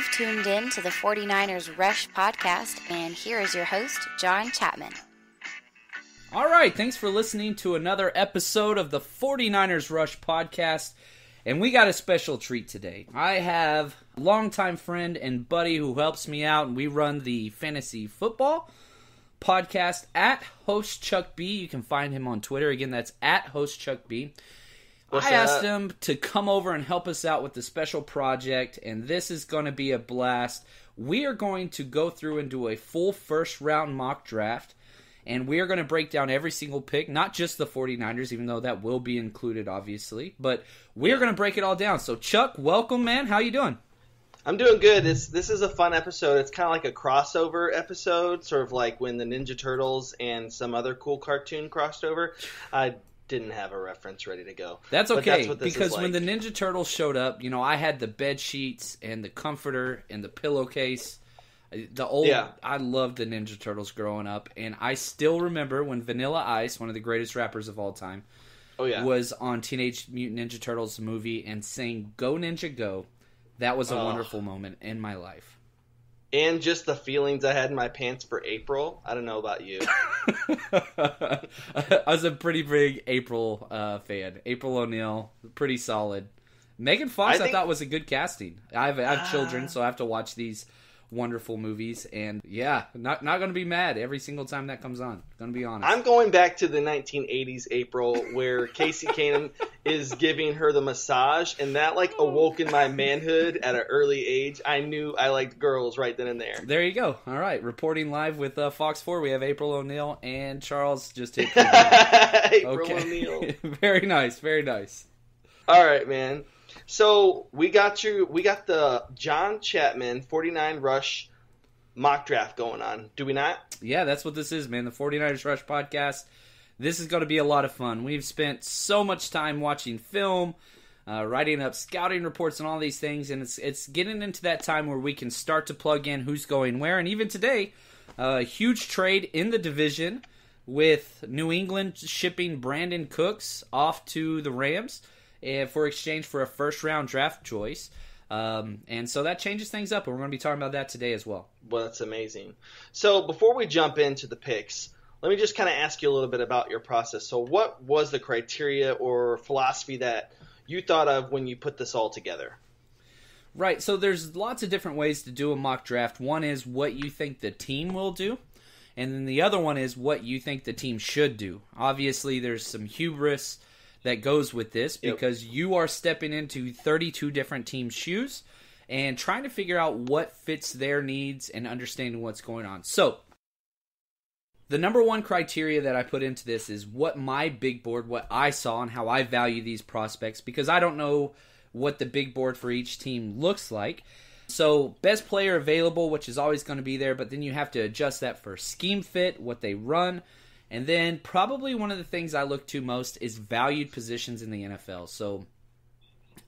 You've tuned in to the 49ers Rush podcast, and here is your host, John Chapman. All right, thanks for listening to another episode of the 49ers Rush podcast, and we got a special treat today. I have a longtime friend and buddy who helps me out, and we run the fantasy football podcast at Host Chuck B. You can find him on Twitter. Again, that's at Host Chuck B. I asked him to come over and help us out with the special project, and this is going to be a blast. We are going to go through and do a full first-round mock draft, and we are going to break down every single pick, not just the 49ers, even though that will be included, obviously, but we are going to break it all down. So, Chuck, welcome, man. How you doing? I'm doing good. This is a fun episode. It's kind of like a crossover episode, sort of like when the Ninja Turtles and some other cool cartoon crossed over. I didn't have a reference ready to go. That's okay, that's because like. When the Ninja Turtles showed up, you know, I had the bed sheets and the comforter and the pillowcase. I loved the Ninja Turtles growing up, and I still remember when Vanilla Ice, one of the greatest rappers of all time, was on Teenage Mutant Ninja Turtles movie and sang "Go Ninja Go." That was a wonderful moment in my life. And just the feelings I had in my pants for April. I don't know about you. I was a pretty big April fan. April O'Neil, pretty solid. Megan Fox, I thought was a good casting. I have children, so I have to watch these wonderful movies, and not going to be mad every single time that comes on. Going to be honest. I'm going back to the 1980s April, where Casey Keenum is giving her the massage, and that awoke in my manhood at an early age. I knew I liked girls right then and there. There you go. All right, reporting live with Fox 4. We have April O'Neil and Charles just hit. April O'Neil. Very nice. Very nice. All right, man. So we got the John Chapman 49 Rush mock draft going on. Do we not? Yeah, that's what this is, man. The 49ers Rush podcast. This is going to be a lot of fun. We've spent so much time watching film, writing up scouting reports and all these things, and it's getting into that time where we can start to plug in who's going where. And even today, a huge trade in the division with New England shipping Brandon Cooks off to the Rams for exchange for a first-round draft choice. And so that changes things up, and we're going to be talking about that today as well. Well, that's amazing. So before we jump into the picks, let me just kind of ask you a little bit about your process. So what was the criteria or philosophy that you thought of when you put this all together? Right, so there's lots of different ways to do a mock draft. One is what you think the team will do, and then the other one is what you think the team should do. Obviously, there's some hubris that goes with this because you are stepping into 32 different teams' shoes and trying to figure out what fits their needs and understanding what's going on. So, the number one criteria that I put into this is what my big board, what I saw, and how I value these prospects, because I don't know what the big board for each team looks like. So, best player available, which is always going to be there, but then you have to adjust that for scheme fit, what they run. And then probably one of the things I look to most is valued positions in the NFL. So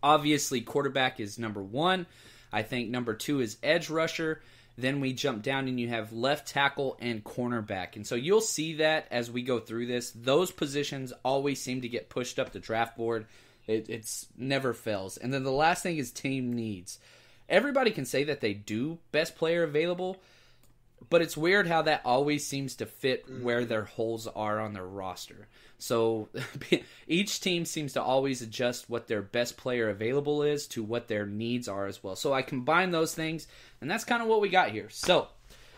obviously quarterback is number one. I think number two is edge rusher. Then we jump down and you have left tackle and cornerback. And so you'll see that as we go through this. Those positions always seem to get pushed up the draft board. It's never fails. And then the last thing is team needs. Everybody can say that they do best player available, but it's weird how that always seems to fit where their holes are on their roster. So each team seems to always adjust what their best player available is to what their needs are as well. So I combine those things, and that's kind of what we got here. So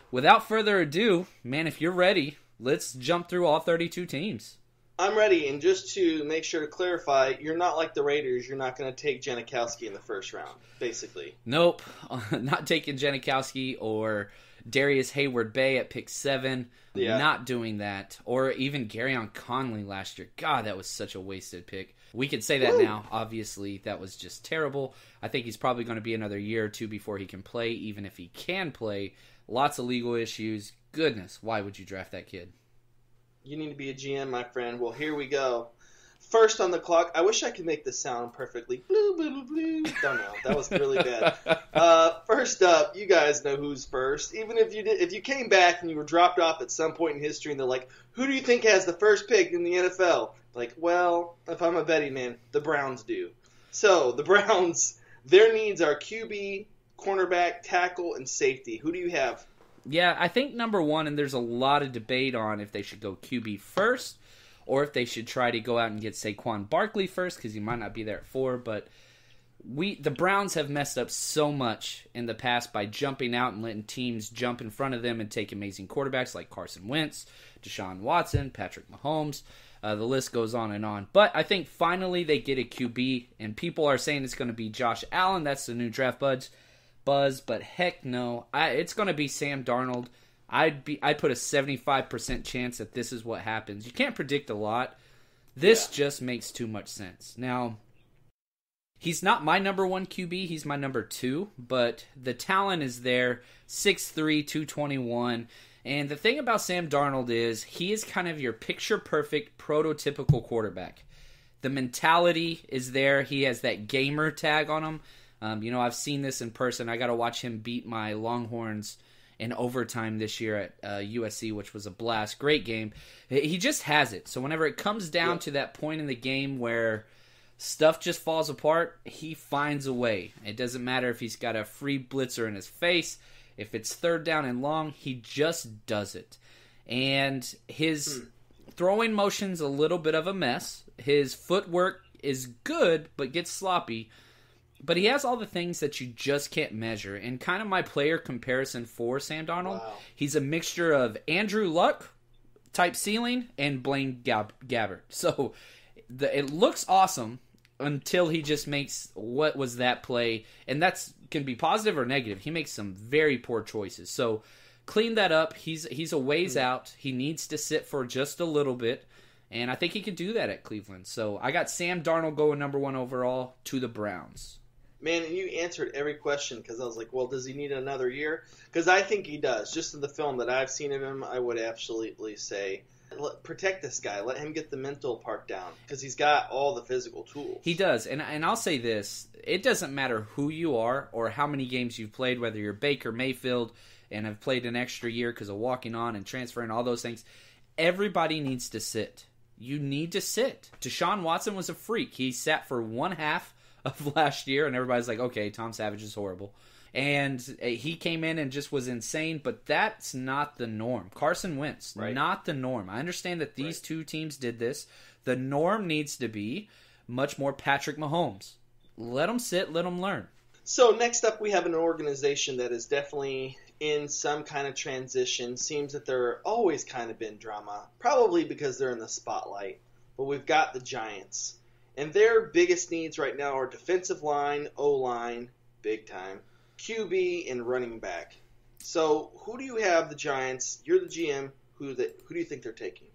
without further ado, man, if you're ready, let's jump through all 32 teams. I'm ready, and just to make sure to clarify, you're not like the Raiders. You're not going to take Janikowski in the first round, basically. Nope, not taking Janikowski or Darius Hayward-Bay at pick 7, not doing that. Or even Garyon Conley last year. God, that was such a wasted pick. We could say that now. Obviously, that was just terrible. I think he's probably going to be another year or two before he can play, even if he can play. Lots of legal issues. Goodness, why would you draft that kid? You need to be a GM, my friend. Well, here we go. First on the clock. I wish I could make the sound perfectly. Blue, blue, blue. Don't know. That was really bad. First up, you guys know who's first. Even if you came back and you were dropped off at some point in history and they're like, who do you think has the first pick in the NFL? Like, well, if I'm a betting man, the Browns do. So, the Browns, their needs are QB, cornerback, tackle, and safety. Who do you have? Yeah, I think number one, and there's a lot of debate on if they should go QB first or if they should try to go out and get Saquon Barkley first because he might not be there at 4. But the Browns have messed up so much in the past by jumping out and letting teams jump in front of them and take amazing quarterbacks like Carson Wentz, Deshaun Watson, Patrick Mahomes. The list goes on and on. But I think finally they get a QB, and people are saying it's going to be Josh Allen. That's the new draft buzz. But heck no. It's going to be Sam Darnold. I'd put a 75% chance that this is what happens. You can't predict a lot. This just makes too much sense. Now, he's not my number 1 QB. He's my number 2. But the talent is there. 6'3", 221. And the thing about Sam Darnold is he is kind of your picture-perfect, prototypical quarterback. The mentality is there. He has that gamer tag on him. I've seen this in person. I got to watch him beat my Longhorns in overtime this year at USC, which was a blast. Great game. He just has it. So whenever it comes down to that point in the game where stuff just falls apart, he finds a way. It doesn't matter if he's got a free blitzer in his face. If it's 3rd down and long, he just does it. And his throwing motion's a little bit of a mess. His footwork is good, but gets sloppy. But he has all the things that you just can't measure. And kind of my player comparison for Sam Darnold, he's a mixture of Andrew Luck type ceiling and Blaine Gabbert. So it looks awesome until he just makes what was that play. And that's can be positive or negative. He makes some very poor choices. So clean that up. He's a ways out. He needs to sit for just a little bit. And I think he can do that at Cleveland. So I got Sam Darnold going number 1 overall to the Browns. Man, and you answered every question because I was like, well, does he need another year? Because I think he does. Just in the film that I've seen of him, I would absolutely say, protect this guy. Let him get the mental part down because he's got all the physical tools. He does. And I'll say this. It doesn't matter who you are or how many games you've played, whether you're Baker Mayfield and have played an extra year because of walking on and transferring, all those things. Everybody needs to sit. You need to sit. Deshaun Watson was a freak. He sat for 1/2 of last year, and everybody's like, okay, Tom Savage is horrible. And he came in and just was insane, but that's not the norm. Carson Wentz, not the norm. I understand that these two teams did this. The norm needs to be much more Patrick Mahomes. Let them sit, let them learn. So next up, we have an organization that is definitely in some kind of transition. Seems that they're always kind of been drama, probably because they're in the spotlight. But we've got the Giants. And their biggest needs right now are defensive line, O-line, big time, QB, and running back. So who do you have, the Giants? You're the GM. Who do you think they're taking?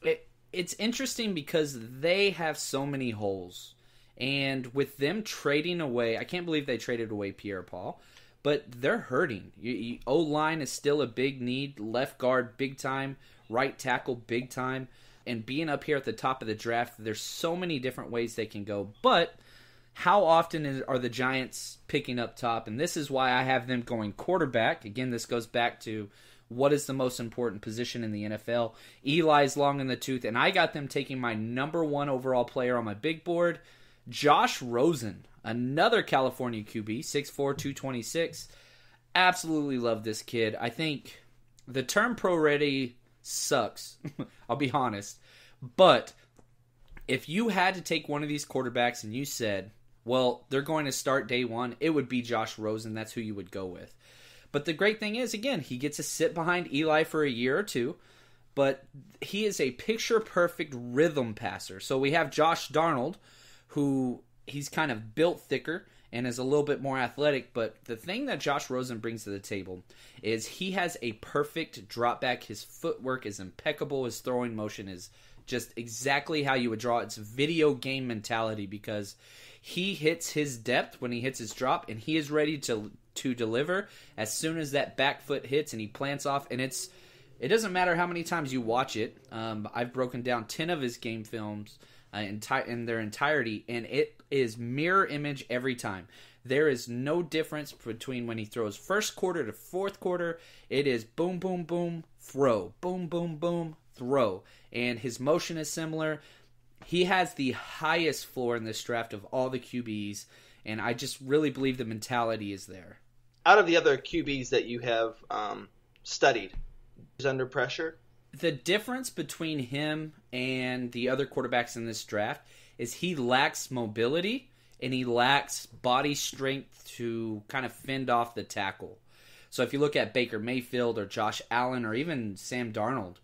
It's interesting because they have so many holes. And with them trading away, I can't believe they traded away Pierre-Paul, but they're hurting. O-line is still a big need. Left guard, big time. Right tackle, big time. And being up here at the top of the draft, there's so many different ways they can go. But how often are the Giants picking up top? And this is why I have them going quarterback. Again, this goes back to what is the most important position in the NFL. Eli's long in the tooth, and I got them taking my number 1 overall player on my big board, Josh Rosen, another California QB, 6'4", 226. Absolutely love this kid. I think the term pro-ready sucks. I'll be honest. But if you had to take one of these quarterbacks and you said, well, they're going to start day 1, it would be Josh Rosen. That's who you would go with. But the great thing is, again, he gets to sit behind Eli for a year or two. But he is a picture-perfect rhythm passer. So we have Josh Darnold, who he's kind of built thicker and is a little bit more athletic, but the thing that Josh Rosen brings to the table is he has a perfect drop back. His footwork is impeccable. His throwing motion is just exactly how you would draw. It's video game mentality because he hits his depth when he hits his drop, and he is ready to deliver as soon as that back foot hits and he plants off. And it doesn't matter how many times you watch it. I've broken down 10 of his game films in their entirety, and it is mirror image every time. There is no difference between when he throws first quarter to fourth quarter. It is boom, boom, boom, throw. Boom, boom, boom, throw. And his motion is similar. He has the highest floor in this draft of all the QBs, and I just really believe the mentality is there. Out of the other QBs that you have studied, who's under pressure? The difference between him and the other quarterbacks in this draft is he lacks mobility and he lacks body strength to kind of fend off the tackle. So if you look at Baker Mayfield or Josh Allen or even Sam Darnold,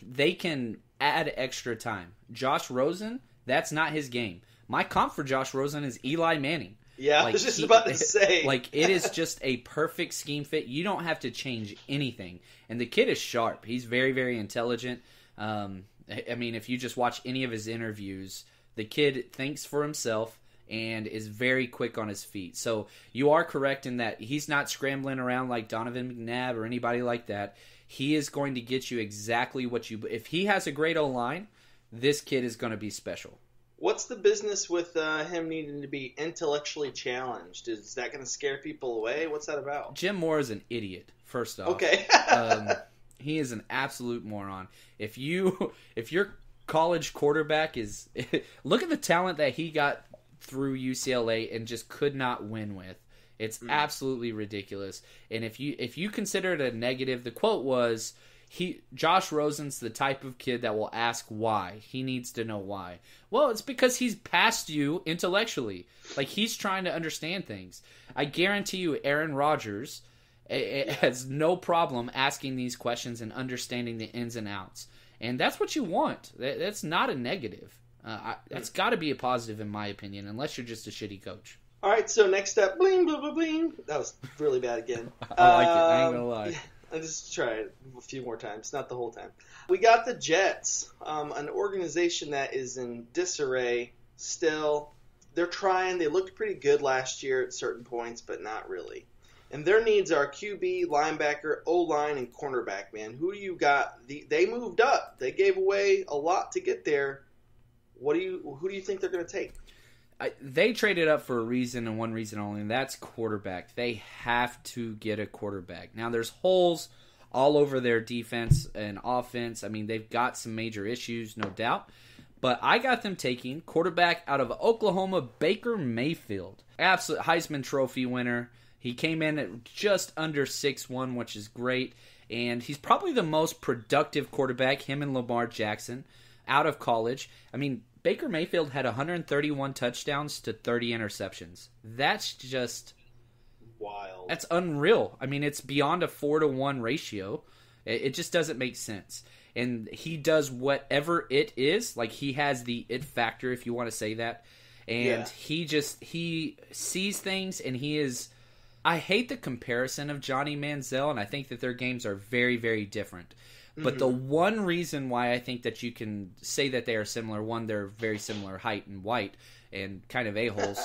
they can add extra time. Josh Rosen, that's not his game. My comp for Josh Rosen is Eli Manning. Yeah, I was just about to say. Like, it is just a perfect scheme fit. You don't have to change anything. And the kid is sharp. He's very, very intelligent. I mean, if you just watch any of his interviews, the kid thinks for himself and is very quick on his feet. So you are correct in that he's not scrambling around like Donovan McNabb or anybody like that. He is going to get you exactly what you... If he has a great O-line, this kid is going to be special. What's the business with him needing to be intellectually challenged? Is that going to scare people away? What's that about? Jim Moore is an idiot, first off. Okay. He is an absolute moron. If your college quarterback is... Look at the talent that he got through UCLA and just could not win with. It's absolutely ridiculous. And if you consider it a negative, the quote was... Josh Rosen's the type of kid that will ask why. He needs to know why. Well, it's because he's past you intellectually. Like, he's trying to understand things. I guarantee you Aaron Rodgers has no problem asking these questions and understanding the ins and outs. And that's what you want. That's not a negative. That's got to be a positive in my opinion, unless you're just a shitty coach. All right, so next up, bling, bling, bling, bling. That was really bad again. I like it. I ain't going to lie. I'll just try it a few more times, not the whole time. We got the Jets, an organization that is in disarray still. They're trying. They looked pretty good last year at certain points, but not really. And their needs are QB, linebacker, O-line, and cornerback, man. Who do you got? They moved up. They gave away a lot to get there. Who do you think they're going to take? They traded up for a reason and one reason only, and that's quarterback. They have to get a quarterback. Now, there's holes all over their defense and offense. I mean, they've got some major issues, no doubt. But I got them taking quarterback out of Oklahoma, Baker Mayfield. Absolute Heisman Trophy winner. He came in at just under 6'1", which is great. And he's probably the most productive quarterback, him and Lamar Jackson, out of college. I mean, Baker Mayfield had 131 touchdowns to 30 interceptions. That's just wild. That's unreal. I mean, it's beyond a 4-to-1 ratio. It just doesn't make sense. And he does whatever it is. Like, he has the it factor, if you want to say that. And he sees things, and he is... I hate the comparison of Johnny Manziel, and I think that their games are very, very different. But the one reason why I think that you can say that they are similar, one, they're very similar height and weight and kind of a-holes.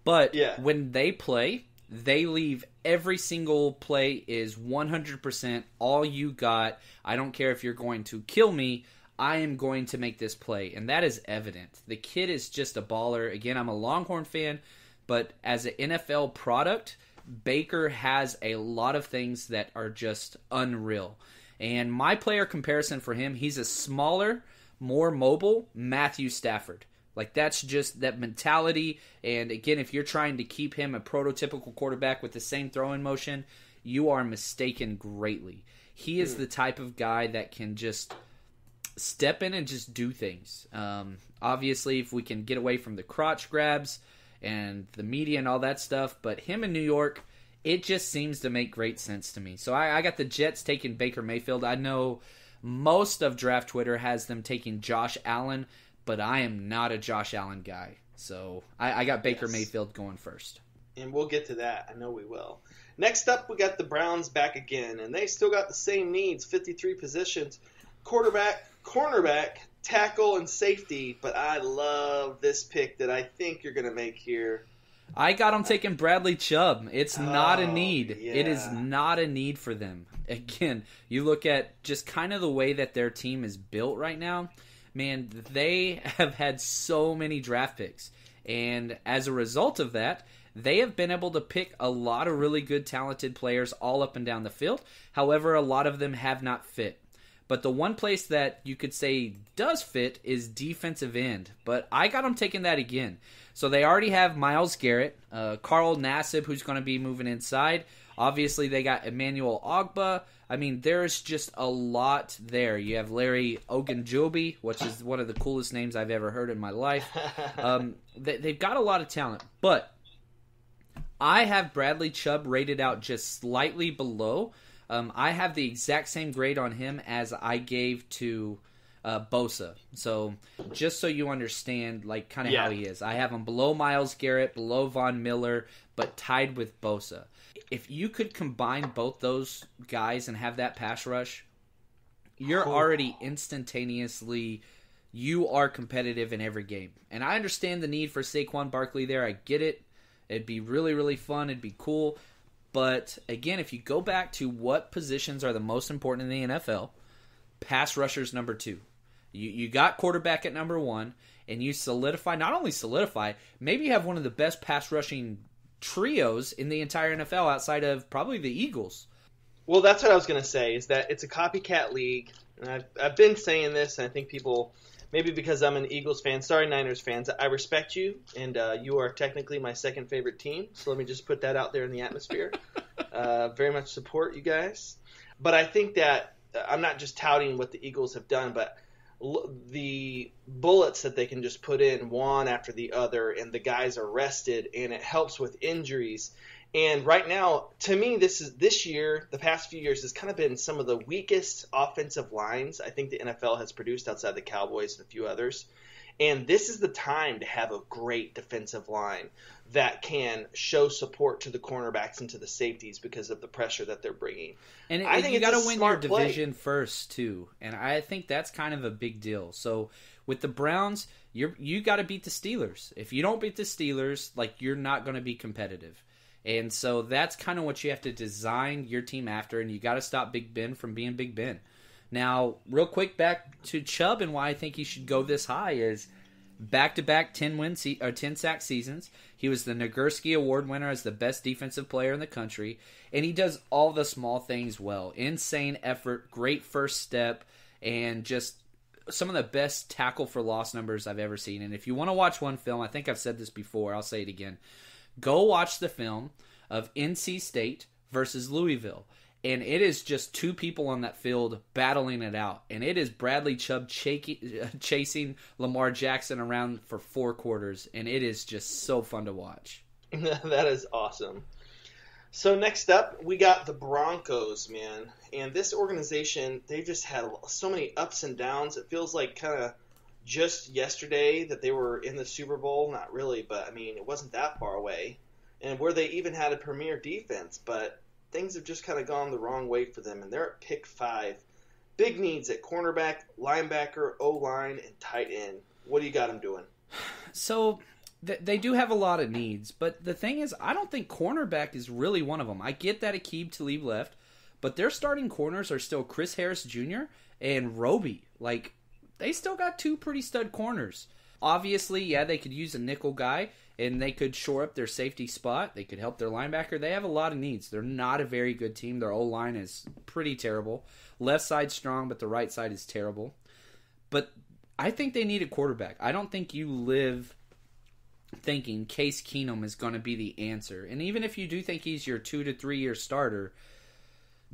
But when they play, they leave every single play is 100% all you got. I don't care if you're going to kill me. I am going to make this play. And that is evident. The kid is just a baller. Again, I'm a Longhorn fan, but as an NFL product, Baker has a lot of things that are just unreal. And my player comparison for him, he's a smaller, more mobile Matthew Stafford. Like, that's just that mentality. And again, if you're trying to keep him a prototypical quarterback with the same throwing motion, you are mistaken greatly. He is the type of guy that can just step in and just do things. Obviously, if we can get away from the crotch grabs and the media and all that stuff, but him in New York, it just seems to make great sense to me. So I got the Jets taking Baker Mayfield. I know most of Draft Twitter has them taking Josh Allen, but I am not a Josh Allen guy. So I got Baker Mayfield going first. And we'll get to that. I know we will. Next up, we got the Browns back again, and they still got the same needs, 53 positions. Quarterback, cornerback, tackle, and safety. But I love this pick that I think you're going to make here. I got them taking Bradley Chubb. It's not a need. Yeah. It is not a need for them. Again, you look at just kind of the way that their team is built right now. Man, they have had so many draft picks. And as a result of that, they have been able to pick a lot of really good, talented players all up and down the field. However, a lot of them have not fit. But the one place that you could say does fit is defensive end. But I got them taking that again. So they already have Myles Garrett, Carl Nassib, who's going to be moving inside. Obviously, they got Emmanuel Ogbah. I mean, there's just a lot there. You have Larry Ogunjobi, which is one of the coolest names I've ever heard in my life. They've got a lot of talent, but I have Bradley Chubb rated out just slightly below. I have the exact same grade on him as I gave to Bosa. So just so you understand, like, kind of how he is. I have him below Myles Garrett, below Von Miller, but tied with Bosa. If you could combine both those guys and have that pass rush, you're already instantaneously, you are competitive in every game. And I understand the need for Saquon Barkley there. I get it. It'd be really, really fun. It'd be cool. But, again, if you go back to what positions are the most important in the NFL, pass rushers number 2. You got quarterback at number 1, and you not only solidify, maybe you have one of the best pass rushing trios in the entire NFL outside of probably the Eagles. Well, that's what I was going to say, is that it's a copycat league. And I've been saying this, and I think people, maybe because I'm an Eagles fan, sorry Niners fans, I respect you, and you are technically my second favorite team, so let me just put that out there in the atmosphere. Very much support you guys. But I think that I'm not just touting what the Eagles have done, but the bullets that they can just put in one after the other, and the guys are rested, and it helps with injuries. And right now, to me, this year, the past few years, has kind of been some of the weakest offensive lines I think the NFL has produced outside the Cowboys and a few others. And this is the time to have a great defensive line that can show support to the cornerbacks and to the safeties because of the pressure that they're bringing. And I think you got to win your division first, too. And I think that's kind of a big deal. So with the Browns, you got to beat the Steelers. If you don't beat the Steelers, like, you're not going to be competitive. And so that's kind of what you have to design your team after, and you got to stop Big Ben from being Big Ben. Now, real quick, back to Chubb and why I think he should go this high is back-to-back 10-sack seasons. He was the Nagurski Award winner as the best defensive player in the country, and he does all the small things well. Insane effort, great first step, and just some of the best tackle for loss numbers I've ever seen. And if you want to watch one film, I think I've said this before, I'll say it again. Go watch the film of NC State versus Louisville. And it is just two people on that field battling it out. And it is Bradley Chubb chasing Lamar Jackson around for 4 quarters. And it is just so fun to watch. That is awesome. So next up, we got the Broncos, man. And this organization, they just had so many ups and downs. It feels like kind of just yesterday that they were in the Super Bowl. Not really, but, I mean, it wasn't that far away. And where they even had a premier defense, but things have just kind of gone the wrong way for them, and they're at pick 5. Big needs at cornerback, linebacker, O-line, and tight end. What do you got them doing? So they do have a lot of needs, but the thing is, I don't think cornerback is really one of them. I get that Aqib Talib left, but their starting corners are still Chris Harris Jr. and Roby. Like, they still got 2 pretty stud corners. Obviously, yeah, they could use a nickel guy, and they could shore up their safety spot. They could help their linebacker. They have a lot of needs. They're not a very good team. Their O-line is pretty terrible. Left side strong, but the right side is terrible. But I think they need a quarterback. I don't think you live thinking Case Keenum is going to be the answer. And even if you do think he's your 2 to 3 year starter,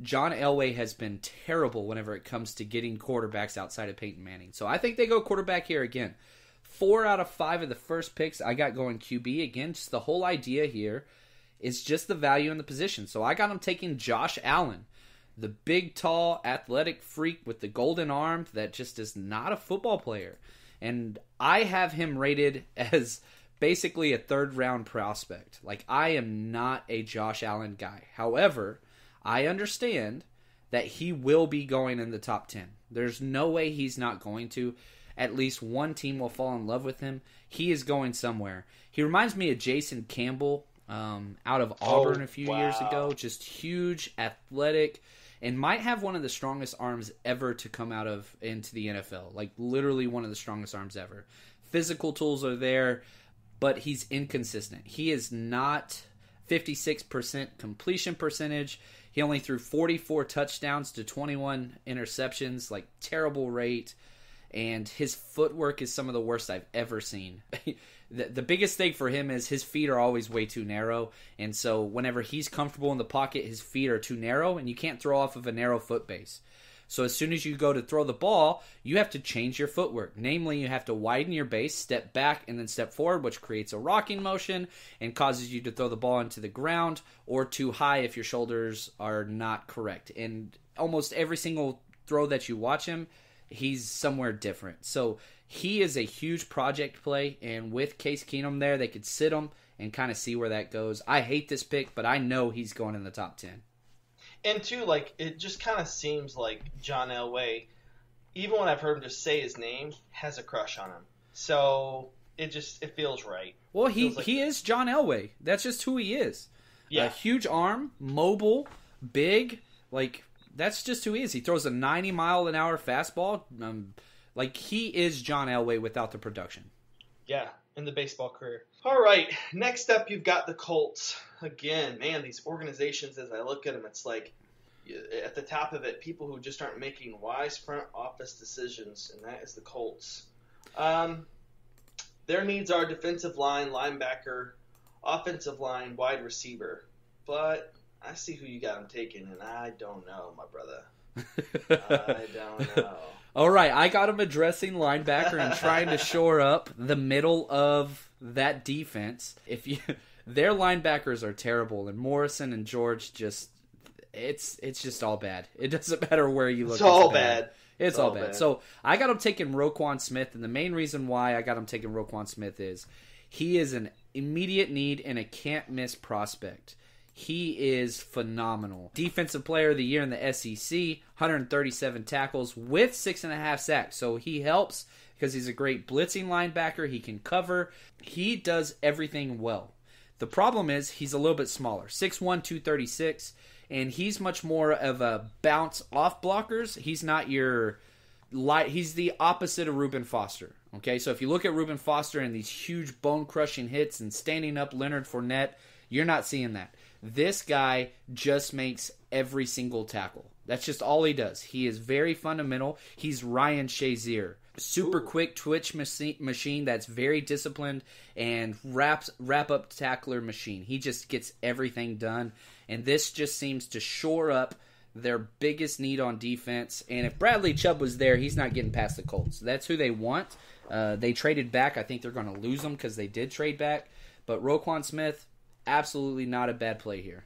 John Elway has been terrible whenever it comes to getting quarterbacks outside of Peyton Manning. So I think they go quarterback here again. 4 out of 5 of the first picks I got going QB. Again, just the whole idea here is just the value in the position. So I got him taking Josh Allen, the big, tall, athletic freak with the golden arm that just is not a football player. And I have him rated as basically a 3rd-round prospect. Like, I am not a Josh Allen guy. However, I understand that he will be going in the top 10. There's no way he's not going to. At least one team will fall in love with him. He is going somewhere. He reminds me of Jason Campbell out of Auburn a few years ago. Just huge, athletic, and might have one of the strongest arms ever to come out of into the NFL. Like, literally one of the strongest arms ever. Physical tools are there, but he's inconsistent. He is not 56% completion percentage. He only threw 44 touchdowns to 21 interceptions. Like, terrible rate. and his footwork is some of the worst I've ever seen. The biggest thing for him is his feet are always way too narrow, and so whenever he's comfortable in the pocket, his feet are too narrow, and you can't throw off of a narrow foot base. So as soon as you go to throw the ball, you have to change your footwork. Namely, you have to widen your base, step back, and then step forward, which creates a rocking motion and causes you to throw the ball into the ground or too high if your shoulders are not correct. And almost every single throw that you watch him, he's somewhere different. So he is a huge project play, and with Case Keenum there, they could sit him and kind of see where that goes. I hate this pick, but I know he's going in the top 10. And two, like, it just kind of seems like John Elway, even when I've heard him just say his name, has a crush on him. So it feels right. Well, he is John Elway. That's just who he is. Yeah. A huge arm, mobile, big, like that's just who he is. He throws a 90-mile-an-hour fastball. Like he is John Elway without the production. Yeah, in the baseball career. All right, next up you've got the Colts. Again, man, these organizations, as I look at them, it's like at the top of it, people who just aren't making wise front office decisions, and that is the Colts. Their needs are defensive line, linebacker, offensive line, wide receiver. But I see who you got them taking, and I don't know, my brother. I don't know. All right, I got him addressing linebacker and trying to shore up the middle of that defense. Their linebackers are terrible, and Morrison and George it's just all bad. It doesn't matter where you look. It's all bad. It's all bad. So I got him taking Roquan Smith, and the main reason why I got him taking Roquan Smith is he is an immediate need and a can't-miss prospect. He is phenomenal. Defensive Player of the Year in the SEC, 137 tackles with 6.5 sacks. So he helps because he's a great blitzing linebacker. He can cover. He does everything well. The problem is he's a little bit smaller, 6'1", 236, and he's much more of a bounce off blockers. He's not your light. He's the opposite of Reuben Foster. Okay, so if you look at Reuben Foster and these huge bone-crushing hits and standing up Leonard Fournette, you're not seeing that. This guy just makes every single tackle. That's just all he does. He is very fundamental. He's Ryan Shazier. Super quick twitch machine that's very disciplined and wrap-up tackler machine. He just gets everything done. And this just seems to shore up their biggest need on defense. And if Bradley Chubb was there, he's not getting past the Colts. That's who they want. They traded back. I think they're going to lose them because they did trade back. But Roquan Smith, absolutely not a bad play here.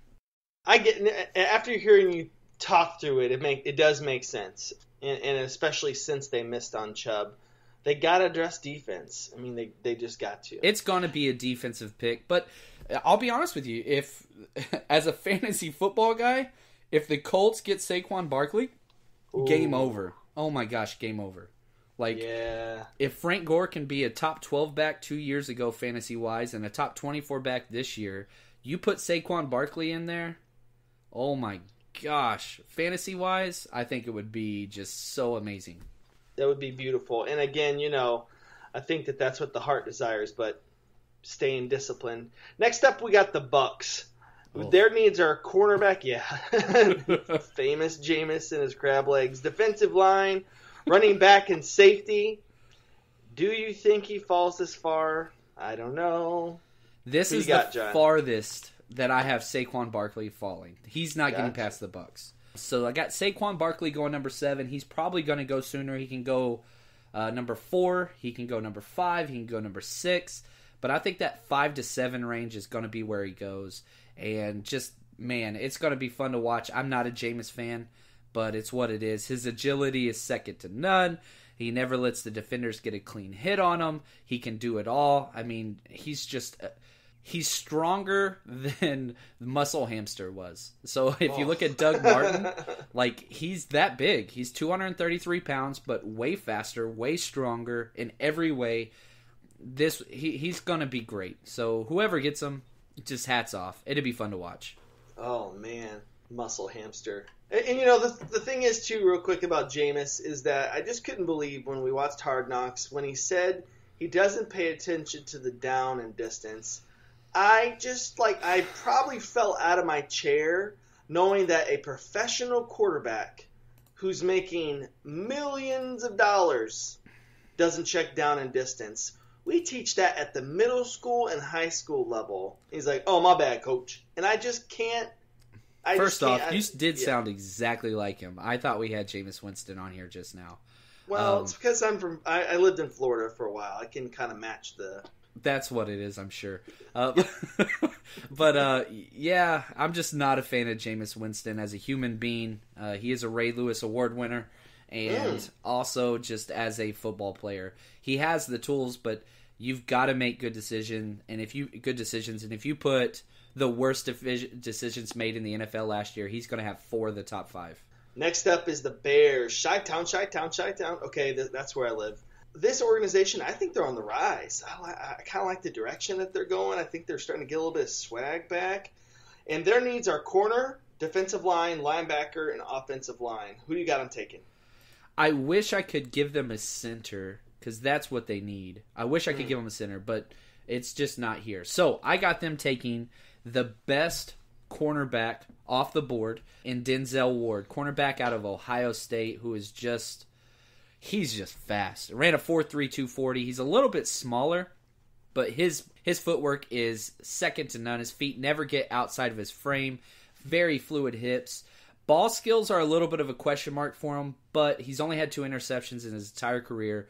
I get after hearing you talk through it, it does make sense, and especially since they missed on Chubb, they got to address defense. I mean, they just got to. It's going to be a defensive pick, but I'll be honest with you, if as a fantasy football guy, if the Colts get Saquon Barkley, game over. Oh my gosh, game over. Like, yeah. If Frank Gore can be a top 12 back 2 years ago fantasy-wise and a top 24 back this year, you put Saquon Barkley in there, oh my gosh. Fantasy-wise, I think it would be just so amazing. That would be beautiful. And again, I think that's what the heart desires, but staying disciplined. Next up, we got the Bucks. Oh. Their needs are cornerback, famous Jameis and his crab legs, defensive line, running back and safety. Do you think he falls this far? I don't know. This is the farthest that I have Saquon Barkley falling. He's not getting past the Bucks. So I got Saquon Barkley going number 7. He's probably going to go sooner. He can go number 4. He can go number 5. He can go number 6. But I think that 5 to 7 range is going to be where he goes. And just, man, it's going to be fun to watch. I'm not a Jameis fan, but it's what it is. His agility is second to none. He never lets the defenders get a clean hit on him. He can do it all. I mean, he's stronger than Muscle Hamster was. So if you look at Doug Martin, like, he's that big. He's 233 pounds, but way faster, way stronger in every way. He's going to be great. So whoever gets him, just hats off. It'd be fun to watch. Oh, man. Muscle Hamster. And the thing is, too, real quick about Jameis is that I just couldn't believe when we watched Hard Knocks when he said he doesn't pay attention to the down and distance. I probably fell out of my chair knowing that a professional quarterback who's making millions of dollars doesn't check down and distance. We teach that at the middle school and high school level. He's like, oh, my bad, coach. And I just can't. First off, you did sound exactly like him. I thought we had Jameis Winston on here just now. Well, it's because I lived in Florida for a while. I can kind of match the... That's what it is, I'm sure. But, yeah, I'm just not a fan of Jameis Winston as a human being. He is a Ray Lewis Award winner, and also just as a football player. He has the tools, but you've got to make good decisions. And if you put the worst decisions made in the NFL last year, he's going to have 4 of the top 5. Next up is the Bears. Chi-town. Okay, that's where I live. This organization, I think they're on the rise. I kind of like the direction that they're going. I think they're starting to get a little bit of swag back. And their needs are corner, defensive line, linebacker, and offensive line. Who do you got them taking? I wish I could give them a center because that's what they need. I wish I could give them a center, but it's just not here. So I got them taking the best cornerback off the board in Denzel Ward, cornerback out of Ohio State, who is he's just fast. Ran a 4.3 240. He's a little bit smaller, but his footwork is second to none. His feet never get outside of his frame. Very fluid hips. Ball skills are a little bit of a question mark for him, but he's only had 2 interceptions in his entire career.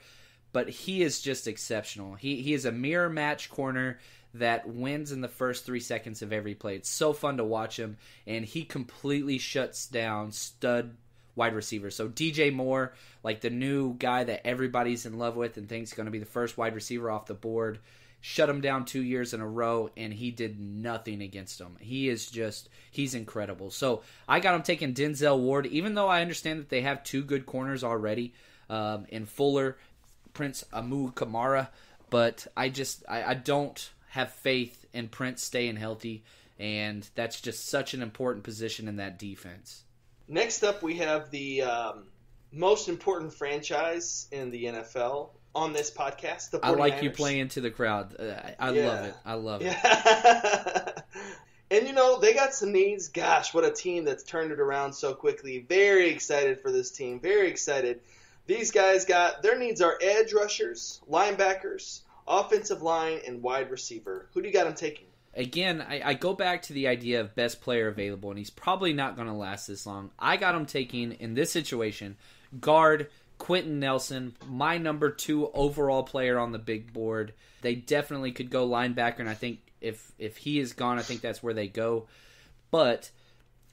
But he is just exceptional. He is a mirror match corner that wins in the first 3 seconds of every play. It's so fun to watch him, and he completely shuts down stud wide receiver. So DJ Moore, like the new guy that everybody's in love with and thinks is going to be the first wide receiver off the board, shut him down 2 years in a row, and he did nothing against him. He's incredible. So I got him taking Denzel Ward, even though I understand that they have 2 good corners already in Fuller, Prince Amu Kamara, but I don't have faith in Prince staying healthy, and that's just such an important position in that defense. Next up, we have the most important franchise in the NFL on this podcast, the 49ers. I like you playing to the crowd. I love it. I love it. And, they got some needs. Gosh, what a team that's turned it around so quickly. Very excited for this team. Very excited. These guys their needs are edge rushers, linebackers, offensive line, and wide receiver. Who do you got them taking? Again, I go back to the idea of best player available, and he's probably not going to last this long. I got him taking, in this situation, guard Quentin Nelson, my number 2 overall player on the big board. They definitely could go linebacker, and I think if he is gone, I think that's where they go. But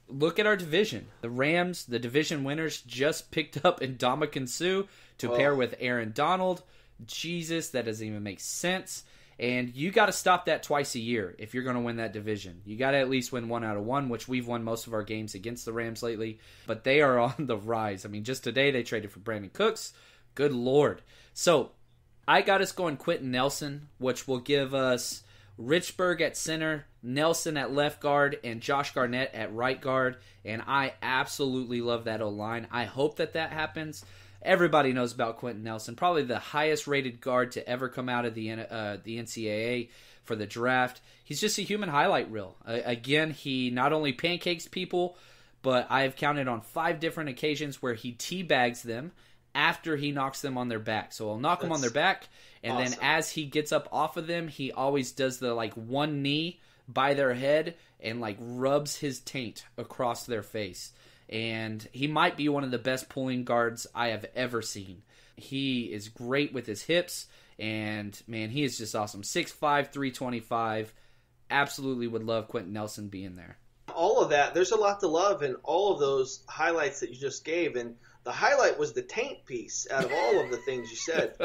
look at our division. The Rams, the division winners, just picked up Ndamukong Suh to pair with Aaron Donald. Jesus, that doesn't even make sense. And you got to stop that twice a year if you're going to win that division. You got to at least win 1 out of 1, which we've won most of our games against the Rams lately. But they are on the rise. I mean, just today they traded for Brandon Cooks. Good Lord. So I got us going Quentin Nelson, which will give us Richburg at center, Nelson at left guard, and Josh Garnett at right guard. And I absolutely love that O-line. I hope that happens. Everybody knows about Quentin Nelson, probably the highest rated guard to ever come out of the NCAA for the draft. He's just a human highlight reel. Again, he not only pancakes people, but I've counted on 5 different occasions where he teabags them after he knocks them on their back. So he'll knock them on their back, and then as he gets up off of them, he always does the one knee by their head and rubs his taint across their face. And he might be one of the best pulling guards I have ever seen. He is great with his hips, and, man, he is just awesome. 6'5", 325. Absolutely would love Quentin Nelson being there. All of that, there's a lot to love in all of those highlights that you just gave, and the highlight was the taint piece out of all of the things you said.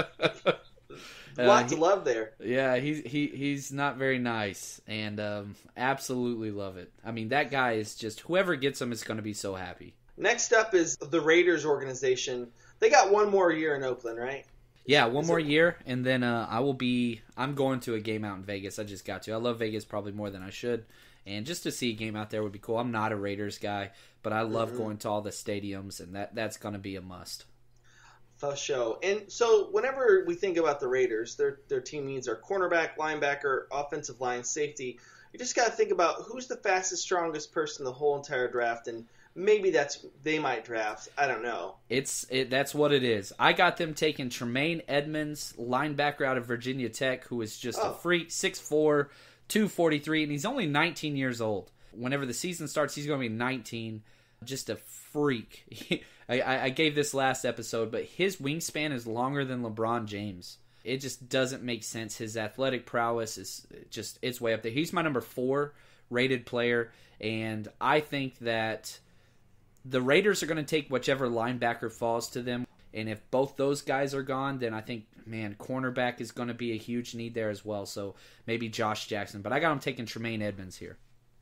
Lots of love there. Yeah, he's not very nice, and absolutely love it. I mean, that guy is just, whoever gets him is going to be so happy. Next up is the Raiders organization. They got 1 more year in Oakland, right? Yeah, 1 more year, and then I'm going to a game out in Vegas. I just got to. I love Vegas probably more than I should, and just to see a game out there would be cool. I'm not a Raiders guy, but I love going to all the stadiums, and that's going to be a must. For sure. And so whenever we think about the Raiders, their team needs are cornerback, linebacker, offensive line, safety. You just got to think about who's the fastest, strongest person the whole entire draft. And maybe they might draft. I don't know. That's what it is. I got them taking Tremaine Edmonds, linebacker out of Virginia Tech, who is just a freak, 6'4", 243, and he's only 19 years old. Whenever the season starts, he's going to be 19. Just a freak. I gave this last episode, but his wingspan is longer than LeBron James. It just doesn't make sense. His athletic prowess is it's way up there. He's my number 4 rated player, and I think that the Raiders are going to take whichever linebacker falls to them. And if both those guys are gone, then I think, cornerback is going to be a huge need there as well. So maybe Josh Jackson. But I got him taking Tremaine Edmonds here.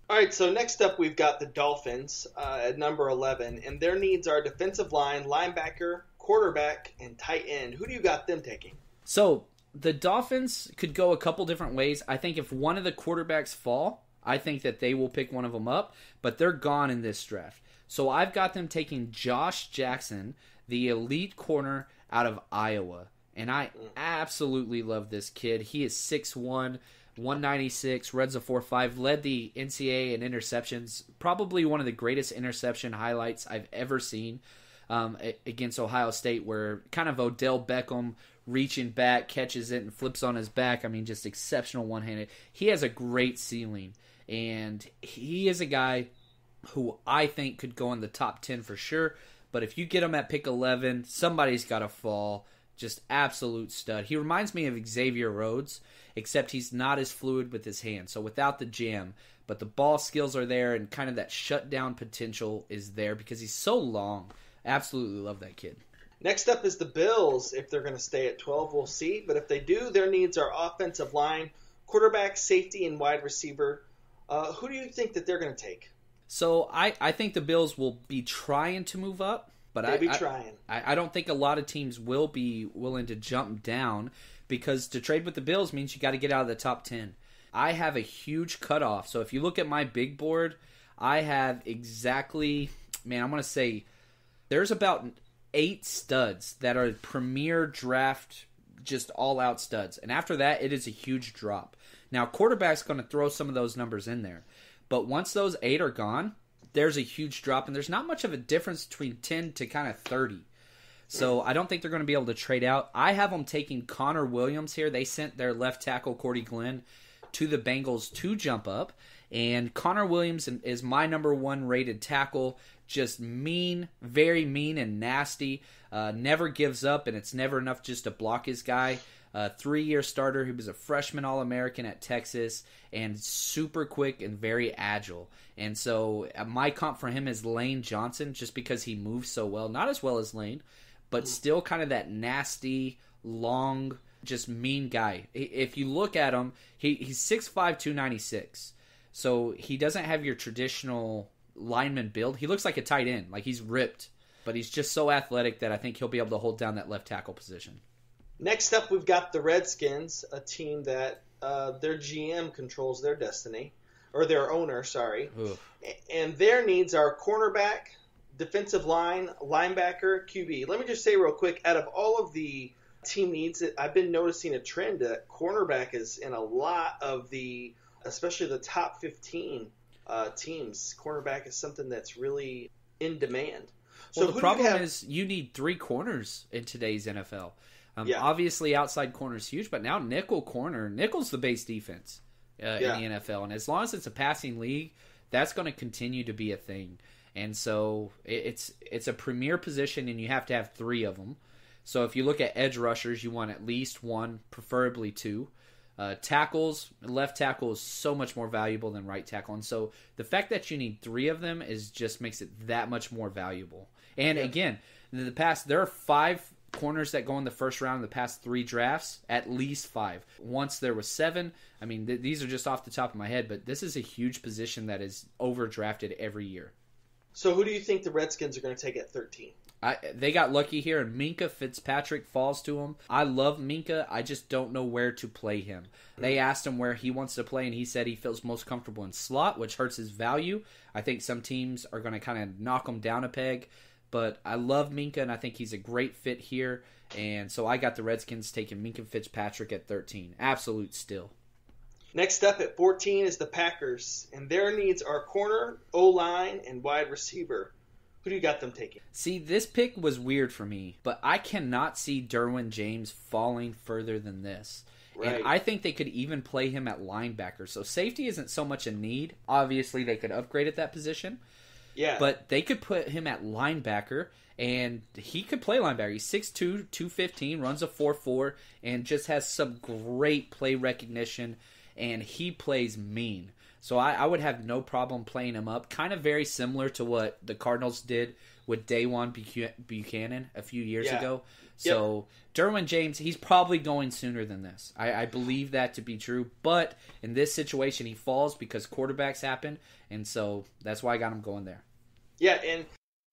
All right, so next up we've got the Dolphins at number 11, and their needs are defensive line, linebacker, quarterback, and tight end. Who do you got them taking? So the Dolphins could go a couple different ways. I think if one of the quarterbacks fall, I think that they will pick one of them up, but they're gone in this draft. So I've got them taking Josh Jackson, the elite corner out of Iowa. And I absolutely love this kid. He is 6'1", 196, runs a 4.5, led the NCAA in interceptions. Probably one of the greatest interception highlights I've ever seen against Ohio State, where kind of Odell Beckham reaching back, catches it, and flips on his back. I mean, just exceptional one-handed. He has a great ceiling, and he is a guy who I think could go in the top 10 for sure. But if you get him at pick 11, somebody's got to fall. Just absolute stud. He reminds me of Xavier Rhodes, except he's not as fluid with his hands. So without the jam, but the ball skills are there, and kind of that shutdown potential is there because he's so long. Absolutely love that kid. Next up is the Bills. If they're going to stay at 12, we'll see. But if they do, their needs are offensive line, quarterback, safety, and wide receiver. Who do you think that they're going to take? So I think the Bills will be trying to move up, but I don't think a lot of teams will be willing to jump down, because to trade with the Bills means you got to get out of the top 10. I have a huge cutoff. So if you look at my big board, I have exactly, I'm going to say there's about 8 studs that are premier draft, just all-out studs. And after that, it is a huge drop. Now, quarterback's going to throw some of those numbers in there. But once those 8 are gone, there's a huge drop, and there's not much of a difference between 10 to kind of 30. So I don't think they're going to be able to trade out. I have them taking Connor Williams here. They sent their left tackle, Cordy Glenn, to the Bengals to jump up. And Connor Williams is my number 1 rated tackle. Just mean, very mean and nasty. Never gives up, and it's never enough just to block his guy. 3-year starter. He was a freshman All-American at Texas, and super quick and very agile. And so my comp for him is Lane Johnson, just because he moves so well. Not as well as Lane, but still kind of that nasty, long, just mean guy. If you look at him, he's 6'5", 296. So he doesn't have your traditional lineman build. He looks like a tight end. Like, he's ripped. But he's just so athletic that I think he'll be able to hold down that left tackle position. Next up, we've got the Redskins, a team that their GM controls their destiny, or their owner, sorry. Oof. And their needs are cornerback, defensive line, linebacker, QB. Let me just say real quick, out of all of the team needs, I've been noticing a trend that cornerback is in a lot of the, especially the top 15 teams. Cornerback is something that's really in demand. Well, so the problem is you need 3 corners in today's NFL. Obviously, outside corner is huge, but now nickel's the base defense in the NFL. And as long as it's a passing league, that's going to continue to be a thing. And so it's a premier position, and you have to have 3 of them. So if you look at edge rushers, you want at least 1, preferably 2. Tackles, left tackle is so much more valuable than right tackle. And so the fact that you need 3 of them just makes it that much more valuable. And again, in the past, there are 5 corners that go in the first round in the past 3 drafts, at least 5. Once there was 7. I mean, these are just off the top of my head, but this is a huge position that is overdrafted every year. So who do you think the Redskins are going to take at 13? They got lucky here, and Minkah Fitzpatrick falls to him. I love Minkah. I just don't know where to play him. They asked him where he wants to play, and he said he feels most comfortable in slot, which hurts his value. I think some teams are going to kind of knock him down a peg. But I love Minkah, and I think he's a great fit here. And so I got the Redskins taking Minkah Fitzpatrick at 13. Absolute steal. Next up at 14 is the Packers, and their needs are corner, O-line, and wide receiver. Who do you got them taking? See, this pick was weird for me, but I cannot see Derwin James falling further than this. Right. And I think they could even play him at linebacker. So safety isn't so much a need. Obviously, they could upgrade at that position. Yeah. But they could put him at linebacker, and he could play linebacker. He's 6'2", 215, runs a 4.4, and just has some great play recognition, and he plays mean. So I would have no problem playing him up. Kind of very similar to what the Cardinals did with Dawan Buchanan a few years ago. So Derwin James, he's probably going sooner than this. I believe that to be true. But in this situation, he falls because quarterbacks happen. And so that's why I got him going there. Yeah, and